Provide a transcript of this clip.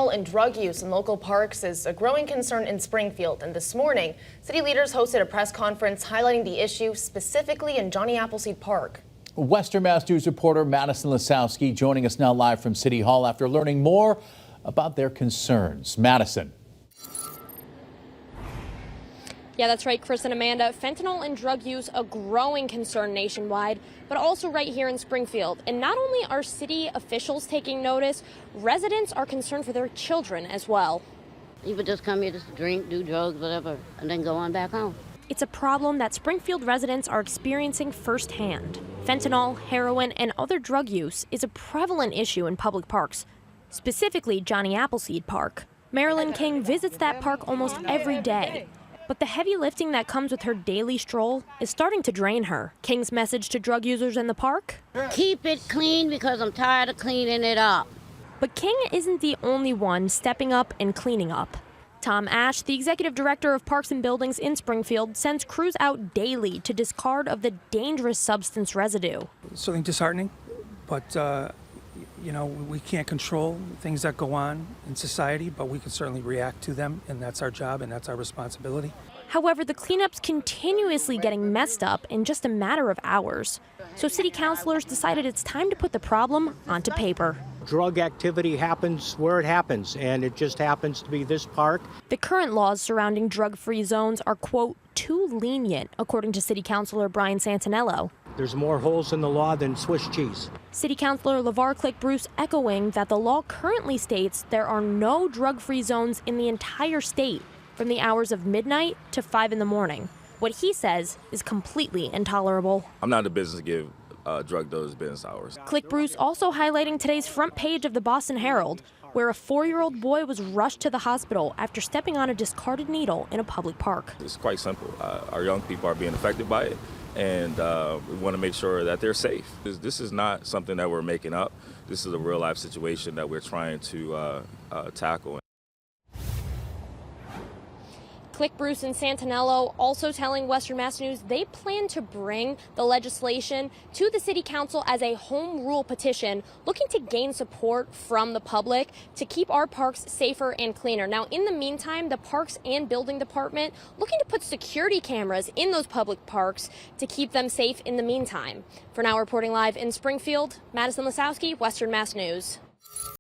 Fentanyl and drug use in local parks is a growing concern in Springfield, and this morning, city leaders hosted a press conference highlighting the issue specifically in Johnny Appleseed Park. Western Mass News reporter Madison Lasowski joining us now live from City Hall after learning more about their concerns. Madison. Yeah, that's right, Chris and Amanda. Fentanyl and drug use, a growing concern nationwide, but also right here in Springfield. And not only are city officials taking notice, residents are concerned for their children as well. You would just come here to drink, do drugs, whatever, and then go on back home. It's a problem that Springfield residents are experiencing firsthand. Fentanyl, heroin, and other drug use is a prevalent issue in public parks, specifically Johnny Appleseed Park. Marilyn King visits that park almost every day. But the heavy lifting that comes with her daily stroll is starting to drain her. King's message to drug users in the park? Keep it clean because I'm tired of cleaning it up. But King isn't the only one stepping up and cleaning up. Tom Ash, the executive director of Parks and Buildings in Springfield, sends crews out daily to discard of the dangerous substance residue. It's certainly disheartening, but we can't control things that go on in society, but we can certainly react to them, and that's our job and that's our responsibility. However, the cleanup's continuously getting messed up in just a matter of hours. So city councilors decided it's time to put the problem onto paper. Drug activity happens where it happens, and it just happens to be this park. The current laws surrounding drug-free zones are, quote, too lenient, according to City Councilor Brian Santinello. There's more holes in the law than Swiss cheese. City Councilor LeVar Click Bruce echoing that the law currently states there are no drug-free zones in the entire state from the hours of midnight to 5 in the morning. What he says is completely intolerable. I'm not in the business to give drug dealers business hours. Click Bruce also highlighting today's front page of the Boston Herald, where a 4-year-old boy was rushed to the hospital after stepping on a discarded needle in a public park. It's quite simple. Our young people are being affected by it, and we want to make sure that they're safe. This is not something that we're making up. This is a real-life situation that we're trying to tackle. Click Bruce and Santinello also telling Western Mass News they plan to bring the legislation to the city council as a home rule petition, looking to gain support from the public to keep our parks safer and cleaner. Now, in the meantime, the Parks and Building Department looking to put security cameras in those public parks to keep them safe in the meantime. For now, reporting live in Springfield, Madison Lasowski, Western Mass News.